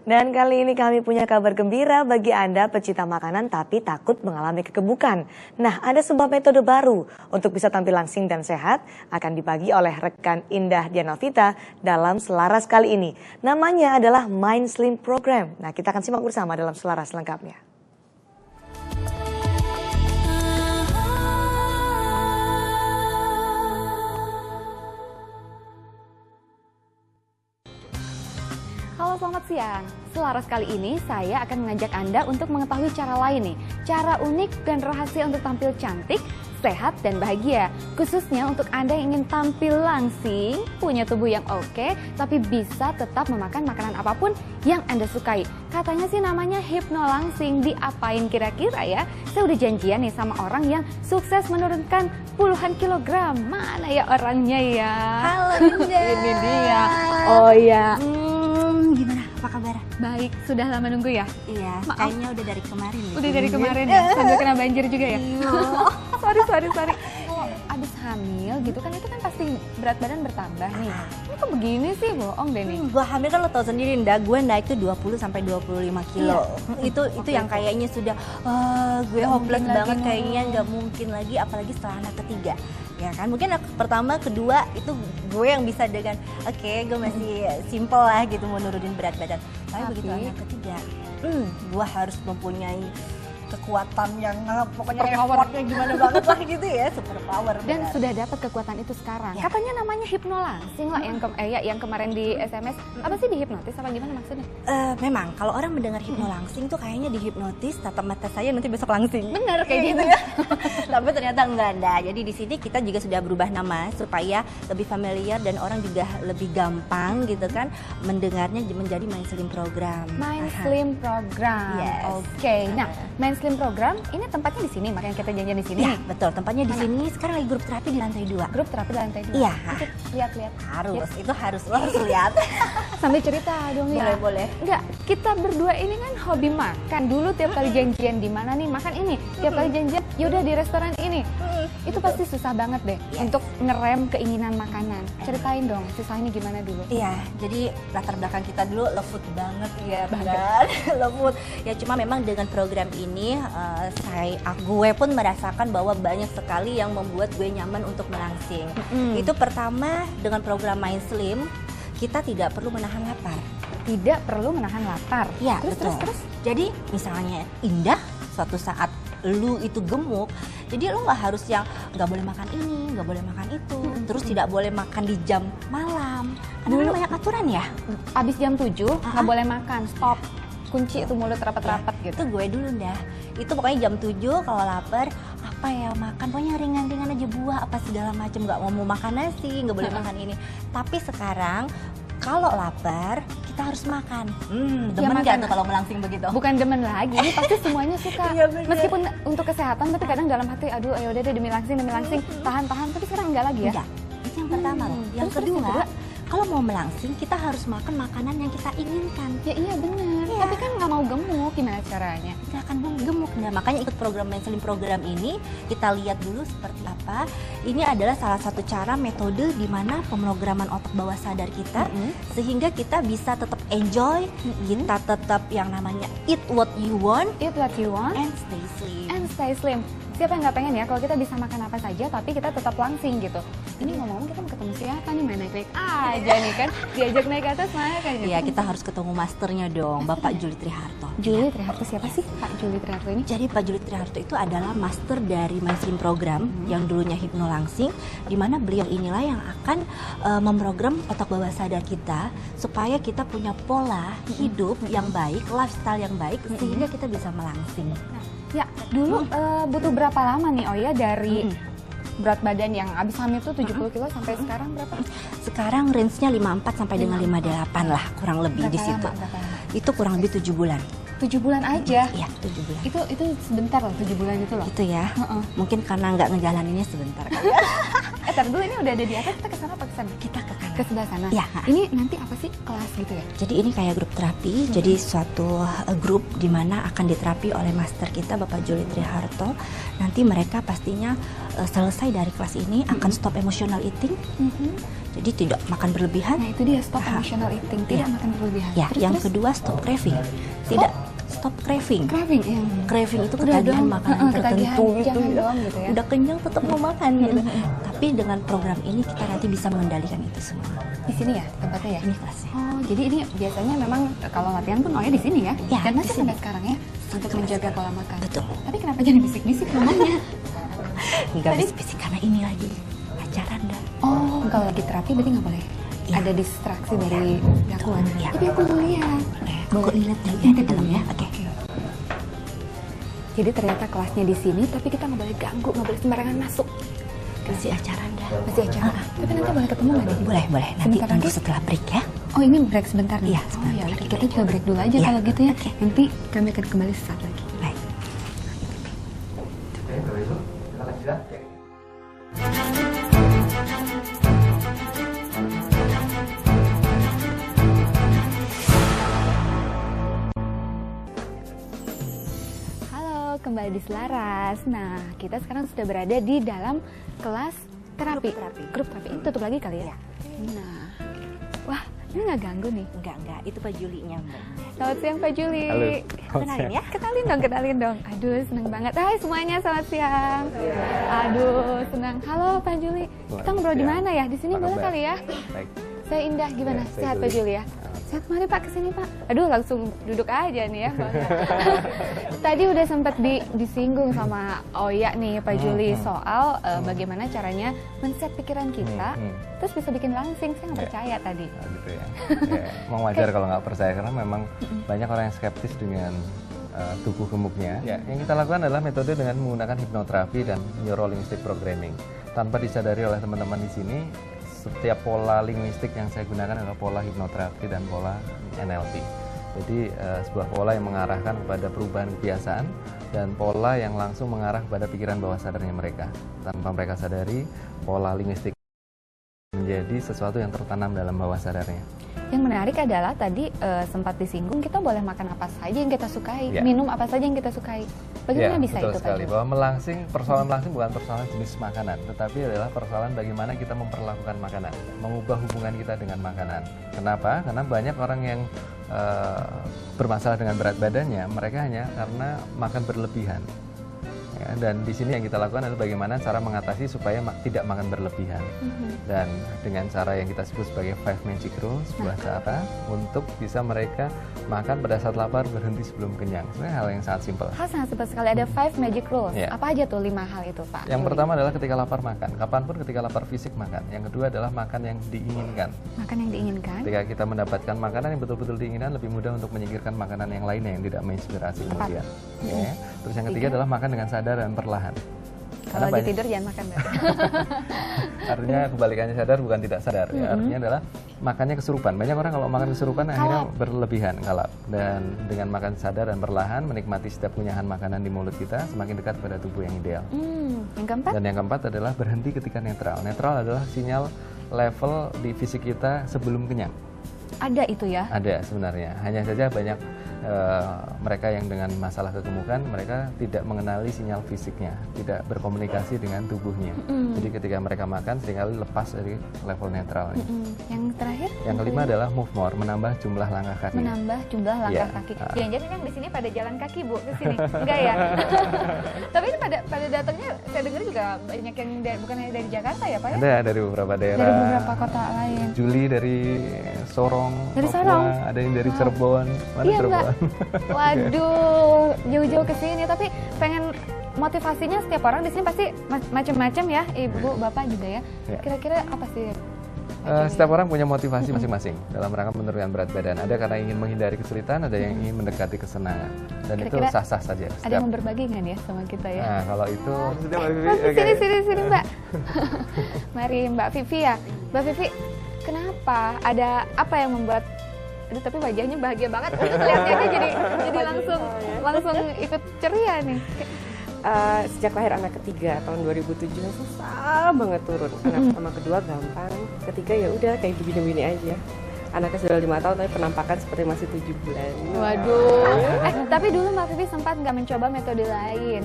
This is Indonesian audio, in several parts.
Dan kali ini kami punya kabar gembira bagi Anda pecinta makanan tapi takut mengalami kegemukan. Nah, ada sebuah metode baru untuk bisa tampil langsing dan sehat akan dibagi oleh rekan Indah Dianovita dalam Selaras kali ini. Namanya adalah Mind Slim Program. Nah, kita akan simak bersama dalam Selaras lengkapnya. Halo, selamat siang. Selaras kali ini saya akan mengajak Anda untuk mengetahui cara lain nih. Cara unik dan rahasia untuk tampil cantik, sehat, dan bahagia. Khususnya untuk Anda yang ingin tampil langsing, punya tubuh yang oke, tapi bisa tetap memakan makanan apapun yang Anda sukai. Katanya sih namanya hipnolangsing. Diapain kira-kira ya? Saya udah janjian nih sama orang yang sukses menurunkan puluhan kilogram. Mana ya orangnya ya? Halo Indah. Ini dia. Oh ya. Gimana? Apa kabar? Baik, sudah lama nunggu ya? Iya, Maaf. kayaknya udah dari kemarin. Udah dari kemarin ya? Sambil kena banjir juga ya? Iya. Sorry. Kalau abis hamil gitu kan, itu kan pasti berat badan bertambah nih. Ini kok begini sih? Bohong deh nih. Gue hamil kan lo tau sendiri, Indah, gue naik tuh 20 sampai 25 kilo. Iya. Itu yang kayaknya sudah gue hopeless mungkin banget, lagi, kayaknya nggak mungkin lagi, apalagi setelah anak ketiga. Ya kan, mungkin anak pertama, kedua itu gue yang bisa dengan gue masih simple lah gitu mau nurunin berat badan. Tapi begitu anak ketiga, gue harus mempunyai kekuatan yang pokoknya effortnya gimana banget lah gitu ya, super power. Dan sudah dapat kekuatan itu sekarang. Ya. Katanya namanya hipnolangsing lah yang kemarin di SMS. Apa sih dihipnotis apa gimana maksudnya? Memang kalau orang mendengar hipnolangsing tuh kayaknya dihipnotis, tatap mata saya nanti besok langsing. Bener kayak gitu ya. Tapi ternyata enggak, Anda. Jadi di sini kita juga sudah berubah nama supaya lebih familiar dan orang juga lebih gampang gitu kan mendengarnya menjadi Mind Slim Program. Mind Slim Program. Yes. Oke. Nah, Mind Slim Program ini tempatnya di sini, makanya kita janjian di sini. Iya, betul. Tempatnya di sini. Sekarang lagi grup terapi di lantai 2. Grup terapi di lantai 2. Iya. Lihat-lihat. Harus, itu harus, lo harus lihat. Sambil cerita dong ya. Boleh. Enggak, kita berdua ini kan hobi makan. Dulu tiap kali janjian di mana nih makan ini. Tiap kali janjian, yaudah di restoran ini. Itu pasti susah banget deh untuk ngerem keinginan makanan. Ceritain dong, susahnya gimana dulu? Iya, jadi latar belakang kita dulu love food banget ya, kan? Love food. Ya cuma memang dengan program ini gue pun merasakan bahwa banyak sekali yang membuat gue nyaman untuk melangsing. Itu pertama, dengan program Mind Slim kita tidak perlu menahan lapar. Tidak perlu menahan lapar. Ya, terus. Jadi misalnya Indah, suatu saat lu itu gemuk, jadi lu nggak harus yang nggak boleh makan ini, nggak boleh makan itu, terus tidak boleh makan di jam malam. Karena banyak aturan ya. Abis jam 7 nggak boleh makan, stop. Kunci itu mulut rapat-rapat gitu. Itu gue dulu dah. Itu pokoknya jam 7 kalau lapar apa ya makan, pokoknya ringan-ringan aja, buah apa segala macam, nggak mau makan nasi, nggak boleh makan ini. Tapi sekarang kalau lapar kita harus makan. Demen nggak tuh kalau melangsing begitu? Bukan demen lagi, ini pasti semuanya suka. Iya, bener. Meskipun untuk kesehatan, tapi kadang dalam hati, aduh ayo udah deh demi langsing, tahan. Tapi sekarang enggak lagi ya? Enggak, itu yang pertama loh. Yang kedua, kalau mau melangsing kita harus makan makanan yang kita inginkan. Ya iya bener, tapi kan nggak mau gemuk, gimana caranya? Kita akan gemuk. Nah makanya ikut program Mind Slim Program ini, kita lihat dulu seperti apa. Ini adalah salah satu cara metode di mana pemrograman otak bawah sadar kita, sehingga kita bisa tetap enjoy, kita tetap yang namanya eat what you want, and stay slim. Siapa yang nggak pengen ya kalau kita bisa makan apa saja tapi kita tetap langsing gitu. Ini ngomong-ngomong kita mau ketemu siapa nih, main naik aja nih kan, diajak naik ke atas mana kan? Iya, kita harus ketemu masternya dong, Bapak Juli Triharto. Juli Triharto siapa sih Pak Juli Triharto ini? Jadi Pak Juli Triharto itu adalah master dari Mind Slim Program yang dulunya hipnolangsing, di mana beliau inilah yang akan memprogram otak bawah sadar kita supaya kita punya pola hidup yang baik, lifestyle yang baik, sehingga kita bisa melangsing. Ya, dulu butuh berapa lama nih Oya dari berat badan yang abis hamil tuh 70 kilo sampai sekarang berapa? Sekarang range-nya 54 sampai dengan 58 lah, kurang lebih di situ. Itu kurang lebih 7 bulan. 7 bulan aja? Iya, 7 bulan. Itu sebentar loh, 7 bulan itu loh. Itu ya, mungkin karena nggak ngejalaninnya sebentar. Tar dulu, ini udah ada di atas, kita ke sana apa ke sana? Kita ke kanan. Ke sebelah sana. Ya. Ini nanti apa sih, kelas gitu ya? Jadi ini kayak grup terapi, jadi suatu grup di mana akan diterapi oleh master kita Bapak Juli Triharto. Nanti mereka pastinya selesai dari kelas ini akan stop emotional eating. Jadi tidak makan berlebihan. Nah itu dia, stop emotional eating, tidak makan berlebihan. Ya, Terus, yang kedua stop craving. Tidak stop craving. craving, ya. Craving itu Udah ketagihan dong, makanan ketagihan, tertentu gitu jangan ya. dong gitu ya. Udah kenyang tetap mau makan gitu. Tapi dengan program ini kita nanti bisa mengendalikan itu semua. Di sini ya tempatnya ya? Ini kelasnya. Oh, jadi ini biasanya memang kalau latihan pun di sini ya? Ya, Dan di masih sini. sampai sekarang ya? Untuk menjaga pola makan. Betul. Tapi kenapa jadi bisik-bisik ngomongnya? Enggak Tadi- bisik-bisik karena ini lagi acara Anda. Oh, kalau lagi terapi berarti nggak boleh? Ya. Ada distraksi dari gangguan? Ya. Tapi aku mau lihat. Aku lihat dulu Lihat ya dulu ya. Oke. Jadi ternyata kelasnya di sini, tapi kita nggak boleh ganggu, nggak boleh sembarangan masuk. Kasih acara Anda. Masih acara. Tapi nanti boleh ketemu nggak nih? Boleh. Nanti Sebentar tunggu lagi? setelah break ya. Oh ini break sebentar nih? Iya, sebentar Oh ya, break. udah, kita juga break dulu aja Iya. kalau gitu ya. Oke. Nanti kami akan kembali sesaat lagi. Baik. Halo, kembali di Selaras. Nah, kita sekarang sudah berada di dalam kelas terapi. Grup terapi. Ini tutup lagi kali ya? Nah, wah, ini nggak ganggu nih. Enggak. Itu Pak Julinya, Mbak. Selamat siang Pak Juli. Halo. Kenalin ya? Kenalin dong. Aduh, seneng banget. Hai semuanya, selamat siang. Aduh, senang. Halo Pak Juli. Kita ngobrol di mana ya? Di sini Apa boleh kabar? kali ya? Baik. Saya Indah, gimana? Ya, saya Sehat Pak Juli. Juli ya? Sehat, mari Pak kesini Pak. Aduh, langsung duduk aja nih ya. Tadi udah sempat disinggung sama Oya nih Pak Juli soal bagaimana caranya men-set pikiran kita, terus bisa bikin langsing. Saya nggak Ya. percaya tadi. Nah, gitu ya. Emang wajar kalau nggak percaya karena memang banyak orang yang skeptis dengan tubuh gemuknya. Ya, yang kita lakukan adalah metode dengan menggunakan hipnoterapi dan neurolinguistic programming. Tanpa disadari oleh teman-teman di sini, setiap pola linguistik yang saya gunakan adalah pola hipnoterapi dan pola NLP. Jadi sebuah pola yang mengarahkan kepada perubahan kebiasaan dan pola yang langsung mengarah kepada pikiran bawah sadarnya mereka. Tanpa mereka sadari, pola linguistik menjadi sesuatu yang tertanam dalam bawah sadarnya. Yang menarik adalah tadi sempat disinggung kita boleh makan apa saja yang kita sukai, Ya. minum apa saja yang kita sukai. Bagaimana bisa betul itu sekali. Pak? Bahwa persoalan melangsing bukan persoalan jenis makanan, tetapi adalah persoalan bagaimana kita memperlakukan makanan, mengubah hubungan kita dengan makanan. Kenapa? Karena banyak orang yang bermasalah dengan berat badannya, mereka hanya karena makan berlebihan. Ya, dan di sini yang kita lakukan adalah bagaimana cara mengatasi supaya tidak makan berlebihan. Dan dengan cara yang kita sebut sebagai 5 Magic Rule, sebuah cara untuk bisa mereka makan pada saat lapar, berhenti sebelum kenyang. Sebenarnya hal yang sangat simpel. Hal sangat simpel sekali, ada 5 magic rules. Ya. Apa aja tuh 5 hal itu Pak? Yang Juli? pertama adalah ketika lapar makan. Kapanpun ketika lapar fisik makan. Yang kedua adalah makan yang diinginkan. Makan yang diinginkan. Ketika kita mendapatkan makanan yang betul-betul diinginkan, lebih mudah untuk menyingkirkan makanan yang lainnya yang tidak menginspirasi kemudian. Ya. Terus yang ketiga adalah makan dengan sadar dan perlahan. Kalau lagi tidur jangan makan Mbak. Artinya kebalikannya sadar bukan tidak sadar. Ya. Artinya adalah makannya kesurupan. Banyak orang kalau makan kesurupan akhirnya berlebihan, kalap. Dan dengan makan sadar dan perlahan, menikmati setiap kunyahan makanan di mulut kita, semakin dekat pada tubuh yang ideal. Yang keempat? Dan yang keempat adalah berhenti ketika netral. Netral adalah sinyal level di fisik kita sebelum kenyang. Ada itu ya? Ada sebenarnya. Hanya saja banyak mereka yang dengan masalah kegemukan, mereka tidak mengenali sinyal fisiknya, tidak berkomunikasi dengan tubuhnya. Jadi ketika mereka makan seringkali lepas dari level netral. Yang terakhir? Yang kelima adalah move more, menambah jumlah langkah kaki. Menambah jumlah langkah Ya. kaki. Jangan-jangan yang di sini pada jalan kaki Bu ke sini? Enggak ya? Tapi ini pada datangnya saya dengar juga banyak yang bukan hanya dari Jakarta ya Pak ya? Ada dari beberapa daerah. Dari beberapa kota lain. Juli dari Sorong, Dari Papua, Sorong? ada yang dari Cirebon. Mana Iya Cirebon? Mbak. Waduh, jauh-jauh ke sini. Tapi pengen motivasinya setiap orang di sini pasti macam-macam ya, Ibu, Bapak juga ya. Ya. Kira-kira apa sih? Setiap orang punya motivasi masing-masing dalam rangka menurunkan berat badan. Ada karena ingin menghindari kesulitan, ada yang ingin mendekati kesenangan. Dan itu Kira-kira sah-sah saja. Ada yang mau berbagi nggak nih ya sama kita ya? Nah, kalau itu sudah Mbak Vivi. Mas, sini Mbak. Mari Mbak Vivi ya. Mbak Vivi, kenapa? Ada apa yang membuat aduh tapi wajahnya bahagia banget. Lihatnya jadi langsung ikut ceria nih. Sejak lahir anak ketiga tahun 2007 susah banget turun. Anak pertama kedua gampang, ketiga ya udah kayak begini-begini aja. Anaknya sudah 5 tahun tapi penampakan seperti masih 7 bulan. Waduh. Tapi dulu Mbak Vivi sempat nggak mencoba metode lain?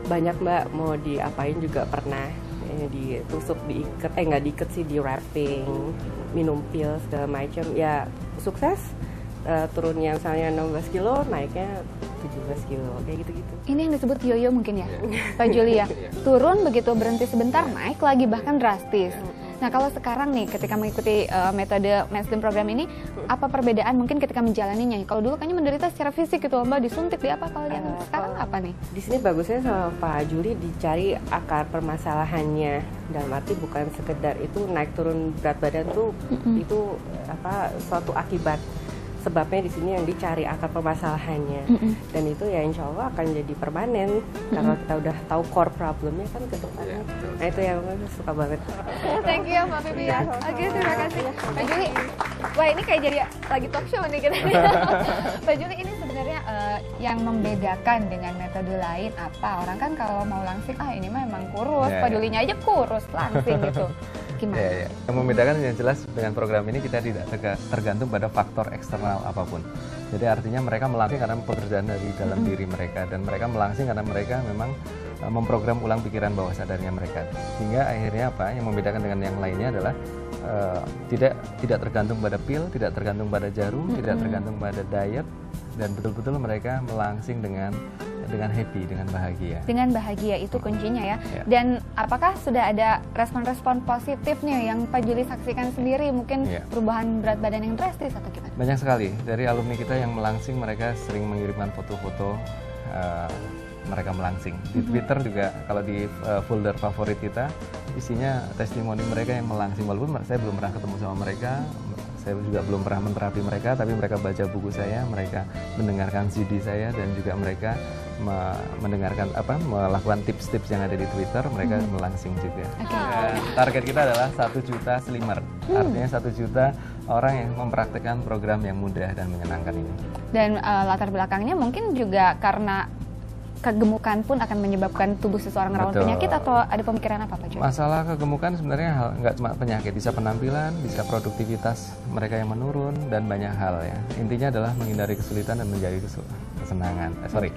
Banyak Mbak, mau diapain juga pernah. Ditusuk, diikat, nggak diikat sih, di wrapping, minum pil segala macam. Ya sukses, turunnya misalnya 16 kilo, naiknya 17 kilo, kayak gitu-gitu. Ini yang disebut yoyo mungkin ya, Pak Juli ya? Turun begitu berhenti sebentar, naik lagi bahkan drastis. Nah kalau sekarang nih ketika mengikuti metode Mainstream program ini, apa perbedaan mungkin ketika menjalaninya? Kalau dulu kayaknya menderita secara fisik gitu Mbak, disuntik di apa, kalau yang sekarang apa nih? Di sini bagusnya sama Pak Juli dicari akar permasalahannya. Dalam arti bukan sekedar itu naik turun berat badan tuh itu suatu akibat. Sebabnya di sini yang dicari akar permasalahannya, dan itu ya insya Allah akan jadi permanen kalau kita udah tahu core problemnya kan ke depannya. Nah itu yang suka banget. Thank you Mbak Vivi ya. Oke, terima kasih Pak Juli. Wah ini kayak jadi lagi talk show nih kita. Pak Juli, ini sebenarnya yang membedakan dengan metode lain apa? Orang kan kalau mau langsing, ini mah emang kurus. Pak Julinya aja kurus langsing gitu. Gimana? Yang membedakan yang jelas dengan program ini kita tidak tergantung pada faktor eksternal apapun. Jadi artinya mereka melangsing karena pekerjaan dari dalam diri mereka, dan mereka melangsing karena mereka memang memprogram ulang pikiran bawah sadarnya mereka. Sehingga akhirnya apa yang membedakan dengan yang lainnya adalah tidak tergantung pada pil, tidak tergantung pada jarum, tidak tergantung pada diet, dan betul-betul mereka melangsing dengan happy, dengan bahagia. Dengan bahagia itu kuncinya ya. Dan apakah sudah ada respon-respon positif nih yang Pak Juli saksikan sendiri, mungkin perubahan berat badan yang drastis atau gimana? Banyak sekali dari alumni kita yang melangsing, mereka sering mengirimkan foto-foto mereka melangsing. Di Twitter juga kalau di folder favorit kita isinya testimoni mereka yang melangsing, walaupun saya belum pernah ketemu sama mereka. Saya juga belum pernah menterapi mereka, tapi mereka baca buku saya, mereka mendengarkan CD saya, dan juga mereka mendengarkan melakukan tips-tips yang ada di Twitter, mereka melangsing juga. Target kita adalah 1 juta slimmer, artinya 1 juta orang yang mempraktikkan program yang mudah dan menyenangkan ini. Dan latar belakangnya mungkin juga karena kegemukan pun akan menyebabkan tubuh seseorang rawan penyakit, atau ada pemikiran apa Pak Juli? Masalah kegemukan sebenarnya nggak cuma penyakit, bisa penampilan, bisa produktivitas mereka yang menurun, dan banyak hal ya. Intinya adalah menghindari kesulitan dan menjadi kesenangan.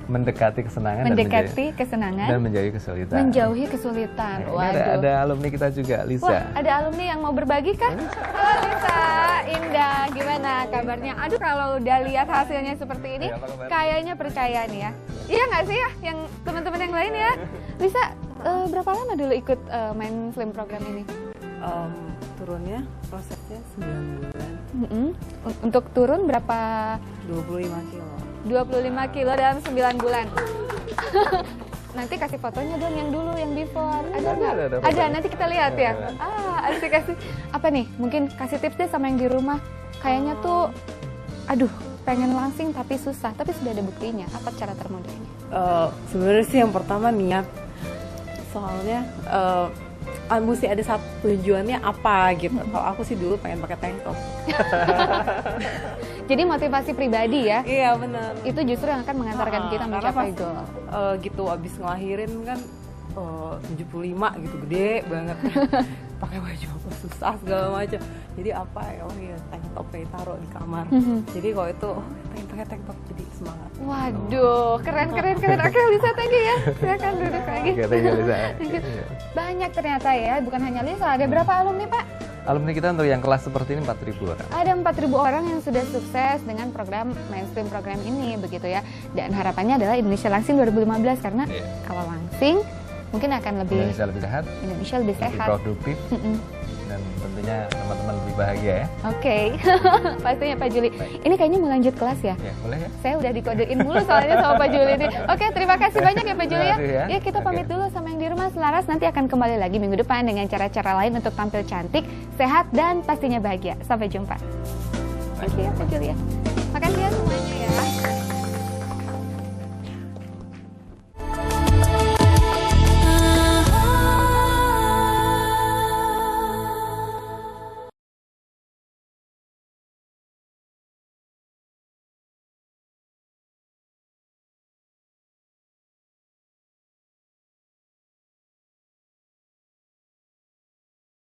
Mendekati kesenangan, dan menjauhi kesulitan. Menjauhi kesulitan. Ada alumni kita juga, Lisa. Wah, ada alumni yang mau berbagi kan? Halo Lisa, Indah, gimana kabarnya? Aduh, kalau udah lihat hasilnya seperti ini, kayaknya percaya nih ya. Iya nggak sih ya, yang teman-teman yang lain ya? Lisa, berapa lama dulu ikut main slim program ini? Turunnya prosesnya 9 bulan. Untuk turun berapa? 25 kilo. 25 kilo dalam 9 bulan. Nanti kasih fotonya dong yang dulu, yang before. Ada nggak? Ada, nanti kita lihat ya. Kasih apa nih? Mungkin kasih tips deh sama yang di rumah. Kayaknya tuh, aduh, pengen langsing tapi susah, tapi sudah ada buktinya. Apa cara termudahnya? Sebenarnya sih yang pertama niat. Soalnya mesti ada satu tujuannya apa gitu. Kalau aku sih dulu pengen pakai tank top. Jadi motivasi pribadi ya? Iya benar. Itu justru yang akan mengantarkan kita mencapai goal. Gitu abis ngelahirin kan 75 gitu, gede banget. Pakai baju apa susah segala macam. Jadi apa ya, tank top taruh di kamar. Jadi kalau itu pengen pakai tank top, jadi semangat. Waduh, keren. Oke Lisa, thank you ya. Silakan duduk lagi. Oke, thank you Lisa. Banyak ternyata ya, bukan hanya Lisa. Ada berapa alumni Pak? Alumni kita untuk yang kelas seperti ini 4.000 orang. Ada 4.000 orang yang sudah sukses dengan program Mainstream program ini begitu ya. Dan harapannya adalah Indonesia Langsing 2015, karena kalau langsing mungkin akan lebih Indonesia lebih sehat, lebih produktif, dan tentunya teman-teman lebih bahagia ya. Oke. Pastinya Pak Juli. Ini kayaknya mau lanjut kelas ya? Ya, boleh ya. Saya udah dikodein mulu soalnya sama Pak Juli ini. Oke, terima kasih banyak ya Pak Juli ya. Ya, kita pamit dulu sama yang di rumah. Selaras nanti akan kembali lagi minggu depan dengan cara-cara lain untuk tampil cantik, sehat, dan pastinya bahagia. Sampai jumpa. Oke ya Pak Juli ya. Makasih ya semuanya ya.